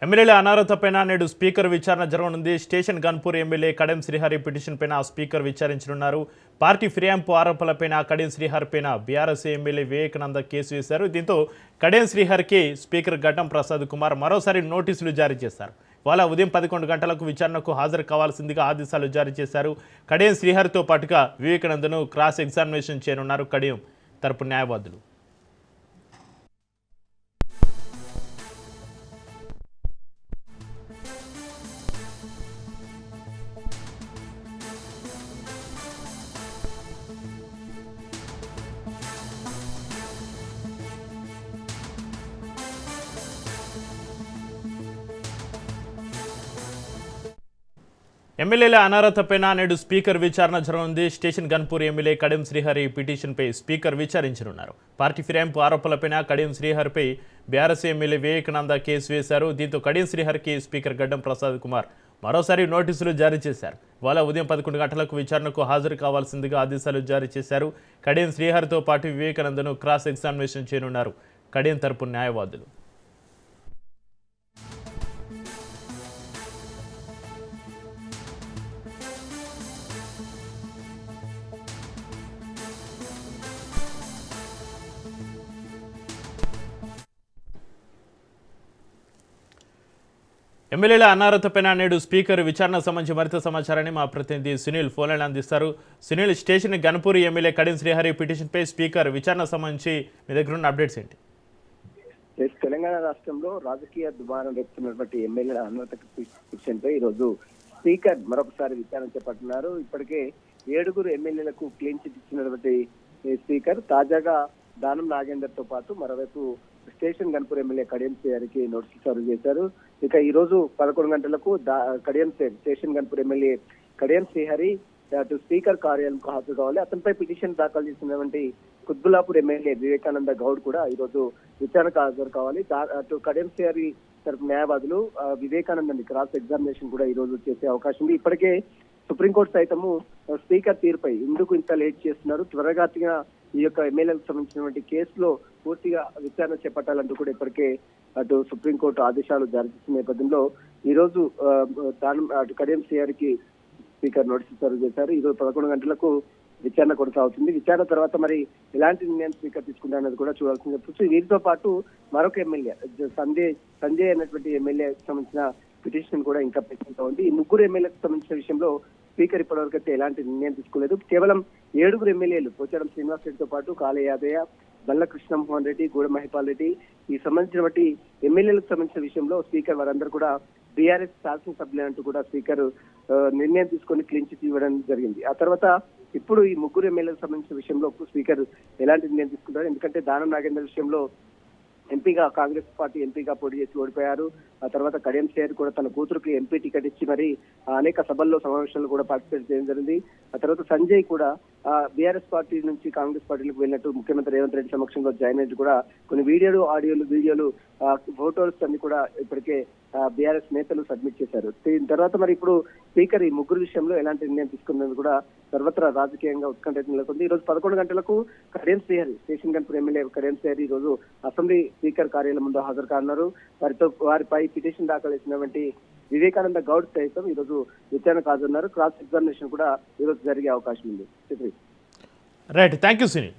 ఎమ్మెల్యేల అనర్హతపైన నేడు స్పీకర్ విచారణ జరగనుంది. స్టేషన్ గన్పూర్ ఎమ్మెల్యే కడెం శ్రీహరి పిటిషన్పైన స్పీకర్ విచారించనున్నారు. పార్టీ ఫిర్యాదు ఆరోపణలపైన కడెం శ్రీహరిపైన బీఆర్ఎస్ ఎమ్మెల్యే వివేకానంద కేసు వేశారు. దీంతో కడెం శ్రీహరికి స్పీకర్ ఘటం ప్రసాద్ కుమార్ మరోసారి నోటీసులు జారీ చేశారు. ఇవాళ ఉదయం 11 గంటలకు విచారణకు హాజరు కావాల్సిందిగా ఆదేశాలు జారీ చేశారు. కడెం శ్రీహరితో పాటుగా వివేకానందను క్రాస్ ఎగ్జామినేషన్ చేయనున్నారు కడెం తరపు న్యాయవాదులు. ఎమ్మెల్యేల అనర్హతపైన నేడు స్పీకర్ విచారణ జరగనుంది. స్టేషన్ గన్పూర్ ఎమ్మెల్యే కడెం శ్రీహరి పిటిషన్పై స్పీకర్ విచారించనున్నారు. పార్టీ ఫిరాయింపు ఆరోపణలపైన కడెం శ్రీహరిపై బీఆర్ఎస్ ఎమ్మెల్యే వివేకానంద కేసు వేశారు. దీంతో కడెం శ్రీహరికి స్పీకర్ గడ్డం ప్రసాద్ కుమార్ మరోసారి నోటీసులు జారీ చేశారు. ఇవాళ ఉదయం 11 గంటలకు విచారణకు హాజరు కావాల్సిందిగా ఆదేశాలు జారీ చేశారు. కడెం శ్రీహరితో పాటు వివేకానందను క్రాస్ ఎగ్జామినేషన్ చేయనున్నారు కడెం తరపు న్యాయవాదులు. ఎమ్మెల్యేల అనర్హతపైన నేడు స్పీకర్ విచారణ సంబంధించి మరింత సమాచారాన్ని మా ప్రతినిధి సునీల్ ఫోన్లైన్ అందిస్తారు. సునీల్, స్టేషన్ గన్పూర్ ఎమ్మెల్యే కడెం శ్రీహరి పిటిషన్పై స్పీకర్ విచారణ సంబంధించి మీ దగ్గర ఉన్న అప్డేట్స్ ఏంటి? తెలంగాణ రాష్ట్రంలో రాజకీయ దుమారం రేపుతున్నటువంటి ఎమ్మెల్యేల అనర్హత పిటిషన్పై ఈరోజు స్పీకర్ మరొకసారి విచారణ చేపడుతున్నారు. ఇప్పటికే 7 ఎమ్మెల్యేలకు క్లీన్ చిట్ ఇచ్చినటువంటి స్పీకర్ తాజాగా దానం నాగేందర్ తో పాటు మరోవైపు స్టేషన్ గన్పూర్ ఎమ్మెల్యే కడియం శ్రీహరికి నోటీసులు సర్వ్ చేశారు. ఇక ఈ రోజు 11 గంటలకు స్టేషన్ గన్పూర్ ఎమ్మెల్యే కడియం శ్రీహరి అటు స్పీకర్ కార్యాలయంకు హాజరు కావాలి. అతనిపై పిటిషన్ దాఖలు చేసినటువంటి కుత్బుల్లాపూర్ ఎమ్మెల్యే వివేకానంద గౌడ్ కూడా ఈ రోజు విచారణకు హాజరు కావాలి. అటు కడియం శ్రీహరి తరపు న్యాయవాదులు వివేకానందని క్రాస్ ఎగ్జామినేషన్ కూడా ఈ రోజు చేసే అవకాశం ఉంది. ఇప్పటికే సుప్రీంకోర్టు సైతము స్పీకర్ తీరుపై ఎందుకు ఇంత లేట్ చేస్తున్నారు, త్వరగా ఈ యొక్క ఎమ్మెల్యేలకు సంబంధించినటువంటి కేసులో పూర్తిగా విచారణ చేపట్టాలంటూ కూడా ఇప్పటికే అటు సుప్రీంకోర్టు ఆదేశాలు జారీ చేసిన నేపథ్యంలో ఈ రోజు అటు కడియం శ్రీహరికి స్పీకర్ నోటీసులు సర్వ్ చేశారు. ఈ రోజు 11 గంటలకు విచారణ కొనసాగుతుంది. విచారణ తర్వాత మరి ఎలాంటి నిర్ణయం స్పీకర్ తీసుకుంటారనేది కూడా చూడాల్సింది చెప్పచ్చు. వీరితో పాటు మరొక ఎమ్మెల్యే సంజయ్ అనేటువంటి ఎమ్మెల్యేకి సంబంధించిన పిటిషన్ కూడా ఇంకా పెండింగ్ ఉంది. ఈ 3 ఎమ్మెల్యేలకు సంబంధించిన విషయంలో స్పీకర్ ఇప్పటివరకు అయితే ఎలాంటి నిర్ణయం తీసుకోలేదు. కేవలం 7 ఎమ్మెల్యేలు పోచారం శ్రీనివాస్ రెడ్డితో పాటు కాళ యాదయ్య, బల్ల కృష్ణమోహన్ రెడ్డి, గూడ మహిపాల్ రెడ్డి ఈ సంబంధించినటువంటి ఎమ్మెల్యేలకు సంబంధించిన విషయంలో స్పీకర్ వారందరూ కూడా బీఆర్ఎస్ శాసనసభ్యులు అంటూ కూడా స్పీకర్ నిర్ణయం తీసుకొని క్లీన్ చిట్ ఇవ్వడం జరిగింది. ఆ తర్వాత ఇప్పుడు ఈ 3 ఎమ్మెల్యేలకు సంబంధించిన విషయంలో స్పీకర్ ఎలాంటి నిర్ణయం తీసుకుంటారు? ఎందుకంటే దానం నాగేందర్ విషయంలో ఎంపీగా కాంగ్రెస్ పార్టీ ఎంపీగా పోటీ చేసి ఓడిపోయారు. ఆ తర్వాత కడియం శ్రీహరి కూడా తన కూతురుకి ఎంపీ టికెట్ ఇచ్చి మరి అనేక సభల్లో సమావేశాలు కూడా పార్టిసిపేట్ చేయడం జరిగింది. ఆ తర్వాత సంజయ్ కూడా బీఆర్ఎస్ పార్టీ నుంచి కాంగ్రెస్ పార్టీలకు వెళ్ళినట్టు ముఖ్యమంత్రి రేవంత్ రెడ్డి సమక్షంలో జాయిన్ అయినట్టు కూడా కొన్ని వీడియోలు ఫోటోస్ అన్ని కూడా ఇప్పటికే బీఆర్ఎస్ నేతలు సబ్మిట్ చేశారు. దీని తర్వాత మరి ఇప్పుడు స్పీకర్ ఈ 3 విషయంలో ఎలాంటి నిర్ణయం తీసుకున్నది కూడా సర్వత్రా రాజకీయంగా ఉత్కంఠ నెలకొంది. ఈ రోజు 11 గంటలకు కడియం శ్రీహరి స్టేషన్ గన్పూర్ ఎమ్మెల్యే కడియం శ్రీహరి ఈ రోజు అసెంబ్లీ స్పీకర్ కార్యాలయం ముందు హాజరు కానున్నారు. వారిపై పిటిషన్ దాఖలు చేసినటువంటి వివేకానంద గౌడ్ సైతం ఈ రోజు విచారణకు హాజరున్నారు. క్రాస్ ఎగ్జామినేషన్ కూడా ఈ రోజు జరిగే అవకాశం ఉంది. Right, thank you Sunil.